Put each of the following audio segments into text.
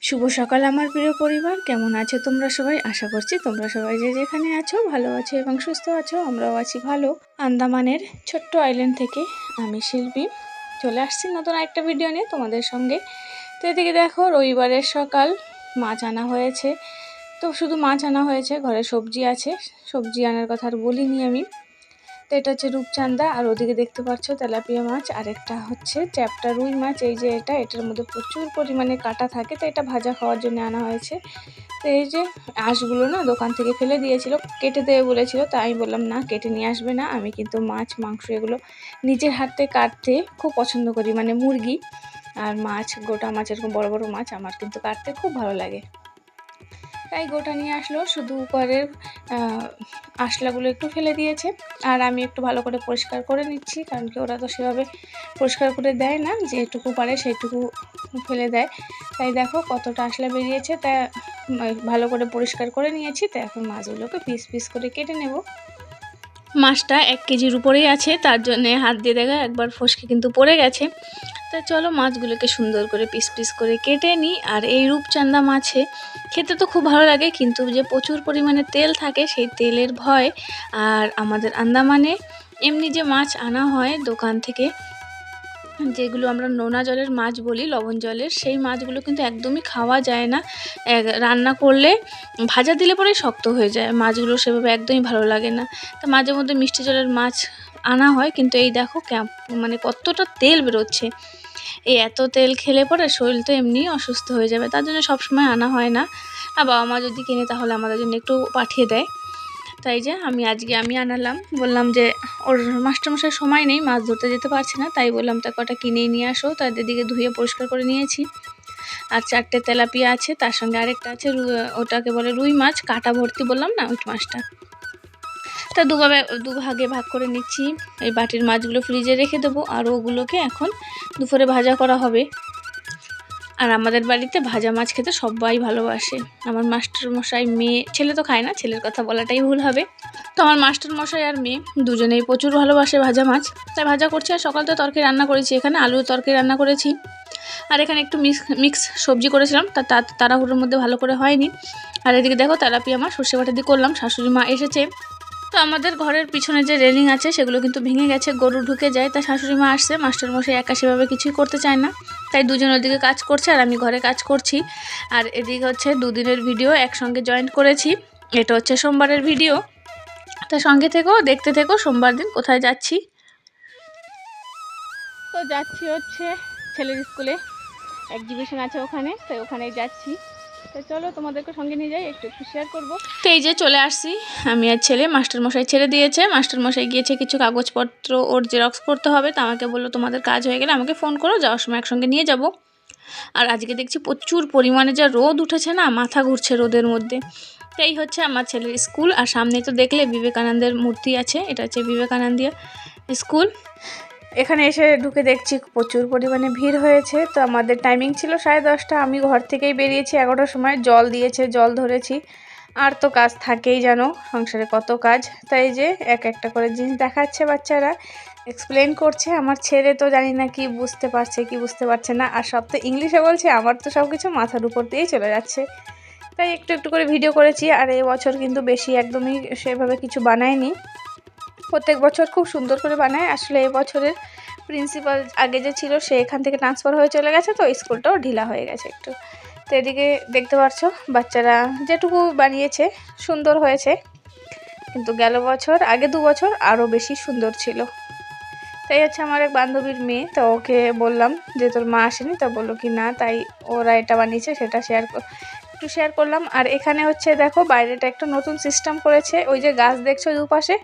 শুভ সকাল আমার প্রিয় পরিবার, কেমন আছো তোমরা সবাই? আশা করছি তোমরা সবাই যে যেখানে আছো ভালো আছো এবং সুস্থ আছো। আমরাও আছি ভালো। আন্দামানের ছোট্ট আইল্যান্ড থেকে আমি শিল্পী চলে আসছি নতুন একটা ভিডিও নিয়ে তোমাদের সঙ্গে। তো এদিকে দেখো, রবিবারের সকাল, মাছ আনা হয়েছে। তো শুধু মাছ আনা হয়েছে, ঘরে সবজি আছে, সবজি আনার কথা আর বলিনি আমি। তো এটা হচ্ছে রূপচাঁদা, আর ওদিকে দেখতে পাচ্ছ তেলাপিয়া মাছ, আর একটা হচ্ছে চ্যাপ্টা রুই মাছ। এই যে এটার মধ্যে প্রচুর পরিমাণে কাঁটা থাকে, তো এটা ভাজা খাওয়ার জন্য আনা হয়েছে। তো এই যে আঁশগুলো না দোকান থেকে ফেলে দিয়েছিল, কেটে দেবে বলেছিল, তাই আমি বললাম না, কেটে নিয়ে আসবে না। আমি কিন্তু মাছ মাংস এগুলো নিজের হাতে কাটতে খুব পছন্দ করি, মানে মুরগি আর মাছ, গোটা মাছ, এরকম বড় বড় মাছ আমার কিন্তু কাটতে খুব ভালো লাগে। তাই গোটা নিয়ে আসলো, শুধু উপরের আঁশলাগুলো একটু ফেলে দিয়েছে, আর আমি একটু ভালো করে পরিষ্কার করে নিচ্ছি, কারণ কি ওরা তো সেভাবে পরিষ্কার করে দেয় না, যেটুকু পারে সেইটুকু ফেলে দেয়। তাই দেখো কতটা আঁশলা বেরিয়েছে, তা ভালো করে পরিষ্কার করে নিয়েছি। তো এখন মাছগুলোকে পিস পিস করে কেটে নেব। মাছটা 1 কেজির উপরেই আছে, তার জন্যে হাত দিয়ে দেখা একবার ফসকে কিন্তু পড়ে গেছে। তা চলো মাছগুলোকে সুন্দর করে পিস পিস করে কেটে নিই। আর এই রূপচাঁদা মাছে খেতে তো খুব ভালো লাগে, কিন্তু যে প্রচুর পরিমাণে তেল থাকে সেই তেলের ভয়। আর আমাদের আন্দামানে এমনি যে মাছ আনা হয় দোকান থেকে, যেগুলো আমরা নোনা জলের মাছ বলি, লবণ জলের, সেই মাছগুলো কিন্তু একদমই খাওয়া যায় না। রান্না করলে ভাজা দিলে পরেই শক্ত হয়ে যায় মাছগুলো, সেভাবে একদমই ভালো লাগে না। তো মাঝে মধ্যে মিষ্টি জলের মাছ আনা হয়, কিন্তু এই দেখো মানে কতটা তেল বেরোচ্ছে। এই এত তেল খেলে পরে শরীর তো এমনি অসুস্থ হয়ে যাবে, তার জন্য সবসময় আনা হয় না। আর বাবা মা যদি কিনে তাহলে আমাদের জন্য একটু পাঠিয়ে দেয়। তাই যে আজকে আমি আনালাম, বললাম যে ওর মাস্টারমশাই সময় নেই, মাছ ধরতে যেতে পারছে না, তাই বললাম তা কটা কিনেই নিয়ে আসো। তাদের দিকে ধুয়ে পরিষ্কার করে নিয়েছি। আর 4টে তেলাপিয়া আছে, তার সঙ্গে আরেকটা আছে ওটাকে বলে রুই মাছ, কাটা ভর্তি বললাম না, ওই মাছটা। তা দুভাগে ভাগ করে নিচ্ছি। এই বাটির মাছগুলো ফ্রিজে রেখে দেবো, আর ওগুলোকে এখন দুপুরে ভাজা করা হবে। আর আমাদের বাড়িতে ভাজা মাছ খেতে সবাই ভালোবাসে। আমার মাস্টারমশাই, মেয়ে, ছেলে তো খায় না, ছেলের কথা বলাটাই ভুল হবে। তো আমার মাস্টারমশাই আর মেয়ে দুজনেই প্রচুর ভালোবাসে ভাজা মাছ, তাই ভাজা করছি। আর সকাল তো তরকারি রান্না করেছি, এখানে আলুর তরকারি রান্না করেছি। আর এখানে একটু মিক্স সবজি করেছিলাম, তাড়াহুড়োর মধ্যে ভালো করে হয়নি। আর এদিকে দেখো তেলাপিয়া মাছ সর্ষে বাটা দিয়ে করলাম। শাশুড়ি মা এসেছে। তো আমাদের ঘরের পিছনে যে রেলিং আছে সেগুলো কিন্তু ভেঙে গেছে, গরু ঢুকে যায়, তাই শাশুড়ি মা আসছে। মাস্টারমশাই একা সেভাবে কিছুই করতে চায় না, তাই দুজন ওদিকে কাজ করছে আর আমি ঘরে কাজ করছি। আর এদিকে হচ্ছে 2 দিনের ভিডিও একসঙ্গে জয়েন্ট করেছি। এটা হচ্ছে সোমবারের ভিডিও, তা সঙ্গে থেকো, দেখতে থেকো সোমবার দিন কোথায় যাচ্ছি। তো যাচ্ছি হচ্ছে ছেলের স্কুলে, এক্সিবিশন আছে ওখানে, তাই ওখানেই যাচ্ছি। তো চলো তোমাদেরকে সঙ্গে নিয়ে যাই, একটু শেয়ার করবো। তো এই যে চলে আসছি আমি আর ছেলে, মাস্টারমশাই ছেড়ে দিয়েছে। মাস্টারমশাই গিয়েছে কিছু কাগজপত্র ওর জেরক্স করতে হবে, তো আমাকে বললো তোমাদের কাজ হয়ে গেলে আমাকে ফোন করো, যাওয়ার সময় একসঙ্গে নিয়ে যাব। আর আজকে দেখছি প্রচুর পরিমাণে যা রোদ উঠেছে না, মাথা ঘুরছে রোদের মধ্যে। তো এই হচ্ছে আমার ছেলের স্কুল, আর সামনে তো দেখলে বিবেকানন্দের মূর্তি আছে, এটা হচ্ছে বিবেকানন্দিয়া স্কুল। এখানে এসে ঢুকে দেখছি প্রচুর পরিমাণে ভিড় হয়েছে। তো আমাদের টাইমিং ছিল 10:30, আমি ঘর থেকেই বেরিয়েছি 11টার সময়। জল দিয়েছে, জল ধরেছি, আর তো কাজ থাকেই, জানো সংসারে কত কাজ। তাই যে একটা করে জিনিস দেখাচ্ছে, বাচ্চারা এক্সপ্লেন করছে। আমার ছেলে তো জানি না কি বুঝতে পারছে কি বুঝতে পারছে না, আর সব তো ইংলিশে বলছে, আমার তো সব কিছু মাথার উপর দিয়েই চলে যাচ্ছে। তাই একটু একটু করে ভিডিও করেছি। আর এই বছর কিন্তু বেশি একদমই সেভাবে কিছু বানায়নি, প্রত্যেক বছর খুব সুন্দর করে বানায়। আসলে এই বছরের প্রিন্সিপাল আগে যে ছিল সে এখান থেকে ট্রান্সফার হয়ে চলে গেছে, তো স্কুলটাও ঢিলা হয়ে গেছে একটু। তো এদিকে দেখতে পাচ্ছ বাচ্চারা যেটুকু বানিয়েছে সুন্দর হয়েছে, কিন্তু গেল বছর, আগে 2 বছর আরও বেশি সুন্দর ছিল। তাই হচ্ছে আমার এক বান্ধবীর মেয়ে, তো ওকে বললাম যে তোর মা আসেনি, তা বললো কি না, তাই ওরা এটা বানিয়েছে সেটা একটু শেয়ার করলাম। আর এখানে হচ্ছে দেখো বাইরেটা একটা নতুন সিস্টেম করেছে, ওই যে গাছ দেখছো দুপাশে,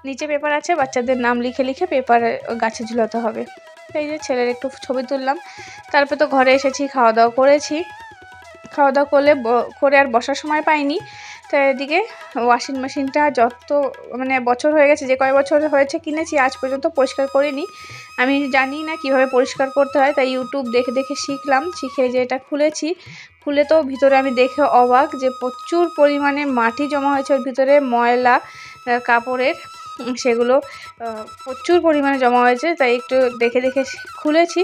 নিচে পেপার আছে, বাচ্চাদের নাম লিখে লিখে পেপারে গাছে ঝুলাতে হবে। এই যে ছেলের একটু ছবি তুললাম। তারপর তো ঘরে এসেছি, খাওয়া দাওয়া করেছি। খাওয়া দাওয়া করে আর বসার সময় পাইনি। তো এদিকে ওয়াশিং মেশিনটা যত মানে বছর হয়ে গেছে, যে কয় বছর হয়েছে কিনেছি, আজ পর্যন্ত পরিষ্কার করিনি। আমি জানি না কিভাবে পরিষ্কার করতে হয়, তাই ইউটিউব দেখে দেখে শিখলাম। শিখে যে এটা খুলেছি, খুলে তো ভিতরে আমি দেখে অবাক যে প্রচুর পরিমাণে মাটি জমা হয়েছে ওর ভিতরে, ময়লা কাপড়ের, সেগুলো প্রচুর পরিমাণে জমা হয়েছে। তাই একটু দেখে দেখে খুলেছি,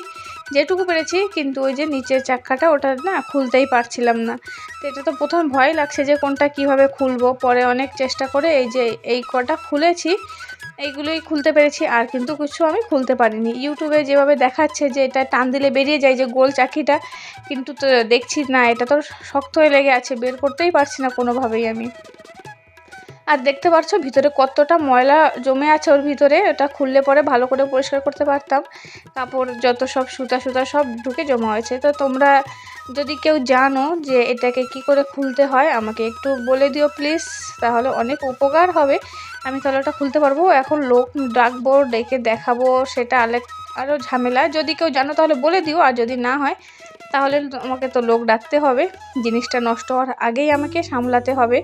যেটুকু পেরেছি, কিন্তু ওই যে নিচের চাক্কাটা ওটা না খুলতেই পারছিলাম না। তো এটা তো প্রথম ভয় লাগছে যে কোনটা কিভাবে খুলবো। পরে অনেক চেষ্টা করে এই যে এই কটা খুলেছি, এইগুলোই খুলতে পেরেছি, আর কিন্তু কিছু আমি খুলতে পারিনি। ইউটিউবে যেভাবে দেখাচ্ছে যে এটা টান দিলে বেরিয়ে যায় যে গোল চাকিটা, কিন্তু তো দেখছি না, এটা তো শক্ত হয়ে লেগে আছে, বের করতেই পারছি না কোনোভাবেই আমি। আর দেখতে পাচ্ছ ভিতরে কতটা ময়লা জমে আছে ওর ভিতরে, ওটা খুললে পরে ভালো করে পরিষ্কার করতে পারতাম। কাপড় যত সব সুতা সব ঢুকে জমা হয়েছে। তো তোমরা যদি কেউ জানো যে এটাকে কি করে খুলতে হয় আমাকে একটু বলে দিও প্লিজ, তাহলে অনেক উপকার হবে। আমি তাহলে ওটা খুলতে পারবো। এখন লোক ডাকবো, ডেকে দেখাবো, সেটা আরও ঝামেলা। যদি কেউ জানো তাহলে বলে দিও, আর যদি না হয় তাহলে আমাকে তো লোক ডাকতে হবে, জিনিসটা নষ্ট হওয়ার আগেই আমাকে সামলাতে হবে।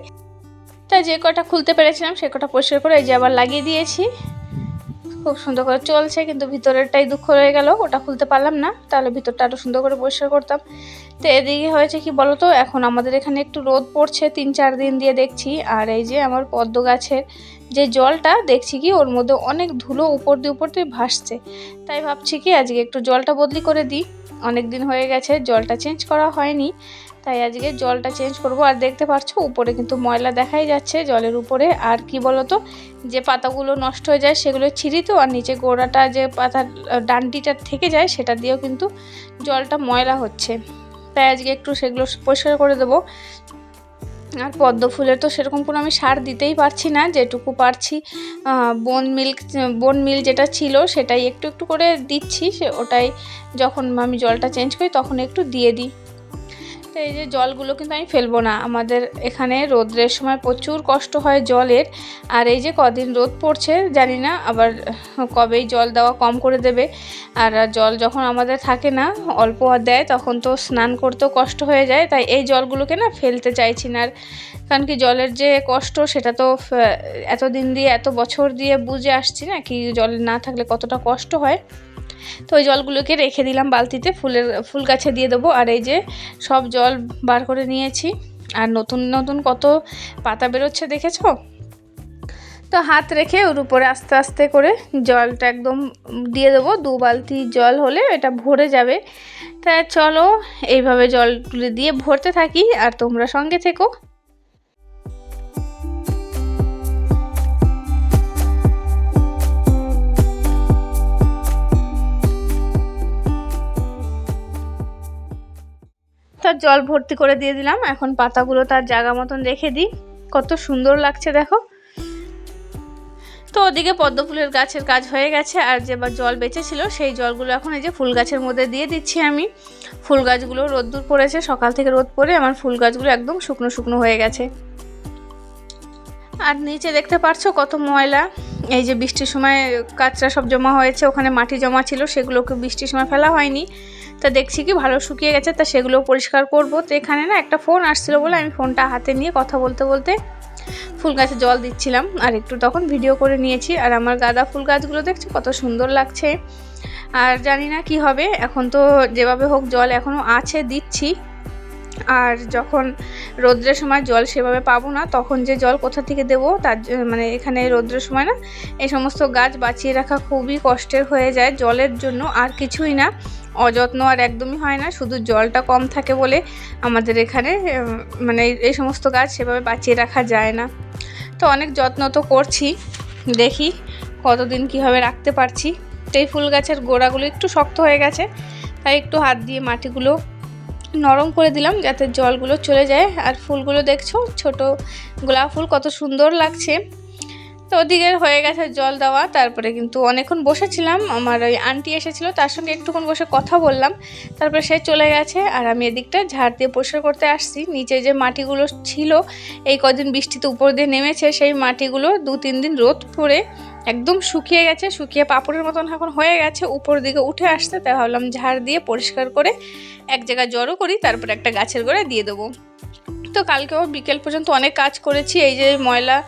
তাই যে কটা খুলতে পেরেছিলাম সে কটা পরিষ্কার করে এই যে আবার লাগিয়ে দিয়েছি। খুব সুন্দর করে চলছে, কিন্তু ভিতরেরটাই দুঃখ রয়ে গেল, ওটা খুলতে পারলাম না, তাহলে ভিতরটা আরও সুন্দর করে পরিষ্কার করতাম। তো এদিকে হয়েছে কি বলো তো, এখন আমাদের এখানে একটু রোদ পড়ছে 3-4 দিন দিয়ে দেখছি। আর এই যে আমার পদ্ম গাছের যে জলটা দেখছি কি ওর মধ্যে অনেক ধুলো উপর দিয়ে ভাসছে। তাই ভাবছি কি আজকে একটু জলটা বদলি করে দিই, অনেক দিন হয়ে গেছে জলটা চেঞ্জ করা হয়নি, তাই আজকে জলটা চেঞ্জ করব। আর দেখতে পাচ্ছ উপরে কিন্তু ময়লা দেখাই যাচ্ছে জলের উপরে। আর কি বলতো, যে পাতাগুলো নষ্ট হয়ে যায় সেগুলো ছিঁড়ি তো, আর নিচে গোড়াটা যে পাতার ডান্ডিটা থেকে যায় সেটা দিয়েও কিন্তু জলটা ময়লা হচ্ছে। তাই আজকে একটু সেগুলো পরিষ্কার করে দেবো। আর পদ্ম ফুলের তো সেরকম কোনো আমি সার দিতেই পারছি না, যেটুকু পারছি বোন মিল যেটা ছিল সেটাই একটু একটু করে দিচ্ছি। ওটাই যখন আমি জলটা চেঞ্জ করি তখন একটু দিয়ে দিই। তো এই যে জলগুলো কিন্তু আমি ফেলবো না, আমাদের এখানে রোদ্রের সময় প্রচুর কষ্ট হয় জলের। আর এই যে কদিন রোদ পড়ছে জানি না আবার কবেই জল দেওয়া কম করে দেবে। আর জল যখন আমাদের থাকে না, অল্প দেয়, তখন তো স্নান করতেও কষ্ট হয়ে যায়। তাই এই জলগুলোকে না ফেলতে চাইছি না। আর কারণ কি জলের যে কষ্ট সেটা তো এতদিন দিয়ে এত বছর দিয়ে বুঝে আসছি না, কি জল না থাকলে কতটা কষ্ট হয়। তো ওই জলগুলোকে রেখে দিলাম বালতিতে, ফুল গাছে দিয়ে দেবো। আর এই যে সব জল বার করে নিয়েছি, আর নতুন নতুন কত পাতা বেরোচ্ছে দেখেছো। তো হাত রেখে ওর উপরে আস্তে আস্তে করে জলটা একদম দিয়ে দেবো। 2 বালতি জল হলে এটা ভরে যাবে। তাই চলো এইভাবে জলগুলো দিয়ে ভরতে থাকি, আর তোমরা সঙ্গে থেকো। তার জল ভর্তি করে দিয়ে দিলাম। এখন পাতাগুলো তার জায়গা মতন রেখে দিই, কত সুন্দর লাগছে দেখো। তো ওদিকে পদ্ম ফুলের গাছের কাজ হয়ে গেছে, আর যে জল বেঁচেছিল সেই জলগুলো এখন এই যে ফুল গাছের মধ্যে দিয়ে দিচ্ছি আমি। ফুল গাছগুলো রোদ্দুর পড়েছে, সকাল থেকে রোদ পড়ে আমার ফুল গাছগুলো একদম শুকনো শুকনো হয়ে গেছে। আর নিচে দেখতে পারছো কত ময়লা, এই যে বৃষ্টির সময় কাঁচরা সব জমা হয়েছে, ওখানে মাটি জমা ছিল, সেগুলোকে বৃষ্টির সময় ফেলা হয়নি। তা দেখছি কি ভালো শুকিয়ে গেছে, তা সেগুলো পরিষ্কার করব। তো এখানে না একটা ফোন আসছিলো বলে আমি ফোনটা হাতে নিয়ে কথা বলতে বলতে ফুল গাছে জল দিচ্ছিলাম, আর একটু তখন ভিডিও করে নিয়েছি। আর আমার গাঁদা ফুল গাছগুলো দেখছো কত সুন্দর লাগছে। আর জানি না কি হবে, এখন তো যেভাবে হোক জল এখনও আছে, দিচ্ছি। আর যখন রোদ্রের সময় জল সেভাবে পাবো না, তখন যে জল কোথা থেকে দেবো, তার মানে এখানে রোদ্রের সময় না এই সমস্ত গাছ বাঁচিয়ে রাখা খুবই কষ্টের হয়ে যায় জলের জন্য, আর কিছুই না। অযত্ন আর একদমই হয় না, শুধু জলটা কম থাকে বলে আমাদের এখানে মানে এই সমস্ত গাছ সেভাবে বাঁচিয়ে রাখা যায় না। তো অনেক যত্ন তো করছি, দেখি কতদিন কীভাবে রাখতে পারছি। তো এই ফুল গাছের গোড়াগুলো একটু শক্ত হয়ে গেছে, তাই একটু হাত দিয়ে মাটিগুলো নরম করে দিলাম যাতে জলগুলো চলে যায়। আর ফুলগুলো দেখছো ছোট গোলাপ ফুল কত সুন্দর লাগছে। তো ওদিকে হয়ে গেছে জল দেওয়া, তারপরে কিন্তু অনেকক্ষণ বসেছিলাম, আমার ওই আন্টি এসেছিলো, তার সঙ্গে একটুক্ষণ বসে কথা বললাম, তারপরে সে চলে গেছে। আর আমি এদিকটা ঝাড় দিয়ে পরিষ্কার করতে আসছি। নিচে যে মাটিগুলো ছিল এই কদিন বৃষ্টিতে উপর দিয়ে নেমেছে, সেই মাটিগুলো 2-3 দিন রোদ পড়ে একদম শুকিয়ে গেছে, শুকিয়ে পাপড়ের মতন এখন হয়ে গেছে, উপর দিকে উঠে আসতে। তাই ভাবলাম ঝাড় দিয়ে পরিষ্কার করে এক জায়গায় জড়ো করি, তারপরে একটা গাছের গোড়ায় দিয়ে দেবো। তো কালকেও বিকেল পর্যন্ত অনেক কাজ করেছি। এই যে ময়লা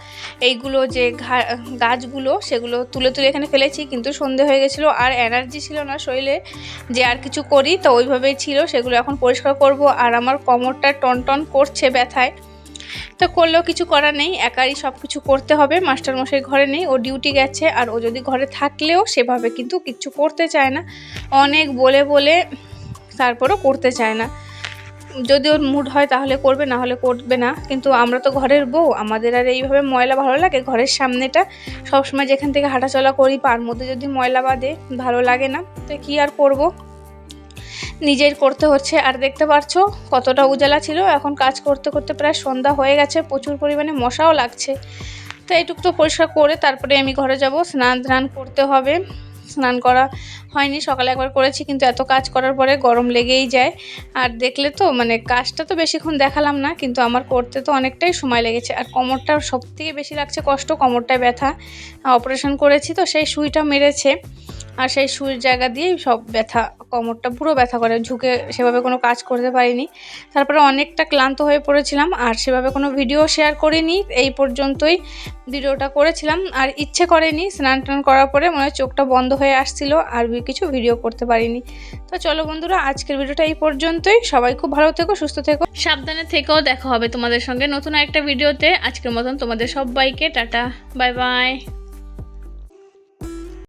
এইগুলো যে গাছগুলো সেগুলো তুলে তুলে এখানে ফেলেছি, কিন্তু সন্ধে হয়ে গেছিলো, আর এনার্জি ছিল না শরীরে যে আর কিছু করি, তো ওইভাবেই ছিল। সেগুলো এখন পরিষ্কার করব। আর আমার কোমরটা টনটন করছে ব্যথায়, তো করলেও কিছু করার নেই, একাই সব কিছু করতে হবে। মাস্টারমশাই ঘরে নেই, ও ডিউটি গেছে। আর ও যদি ঘরে থাকলেও সেভাবে কিন্তু কিচ্ছু করতে চায় না, অনেক বলে বলে তারপরও করতে চায় না। যদি ওর মুড হয় তাহলে করবে, না হলে করবে না। কিন্তু আমরা তো ঘরের বউ, আমাদের আর এইভাবে ময়লা ভালো লাগে? ঘরের সামনেটা সবসময় যেখান থেকে হাঁটাচলা করি তার মধ্যে যদি ময়লা বাঁধে ভালো লাগে না। তো কি আর করব, নিজের করতে হচ্ছে। আর দেখতে পাচ্ছো কতটা উজালা ছিল, এখন কাজ করতে করতে প্রায় সন্ধ্যা হয়ে গেছে, প্রচুর পরিমাণে মশাও লাগছে। তো এইটুকু তো পরিষ্কার করে তারপরে আমি ঘরে যাব, স্নান করতে হবে। স্নান করা হয়নি, সকালে একবার করেছি, কিন্তু এত কাজ করার পরে গরম লেগেই যায়। আর দেখলে তো মানে কাজটা তো বেশিক্ষণ দেখালাম না, কিন্তু আমার করতে তো অনেকটাই সময় লেগেছে। আর কোমরটা সবথেকে বেশি লাগছে কষ্ট, কোমরটায় ব্যথা। অপারেশন করেছি তো সেই সুইটা মেরেছে, আর সেই সুইয়ের জায়গা দিয়েই সব ব্যথা, কোমরটা পুরো ব্যথা করে, ঝুঁকে সেভাবে কোনো কাজ করতে পারিনি। তারপরে অনেকটা ক্লান্ত হয়ে পড়েছিলাম, আর সেভাবে কোনো ভিডিও শেয়ার করিনি। এই পর্যন্তই ভিডিওটা করেছিলাম, আর ইচ্ছে করেনি। স্নান টান করার পরে মনে হয় চোখটা বন্ধ হয়ে আসছিল, আর কিছু ভিডিও করতে পারিনি। তো চলো বন্ধুরা, আজকের ভিডিওটা এই পর্যন্তই। সবাই খুব ভালো থেকো, সুস্থ থেকো, সাবধানে থেকেও। দেখা হবে তোমাদের সঙ্গে নতুন একটা ভিডিওতে। আজকের মতন তোমাদের সবাইকে টাটা, বাই বাই।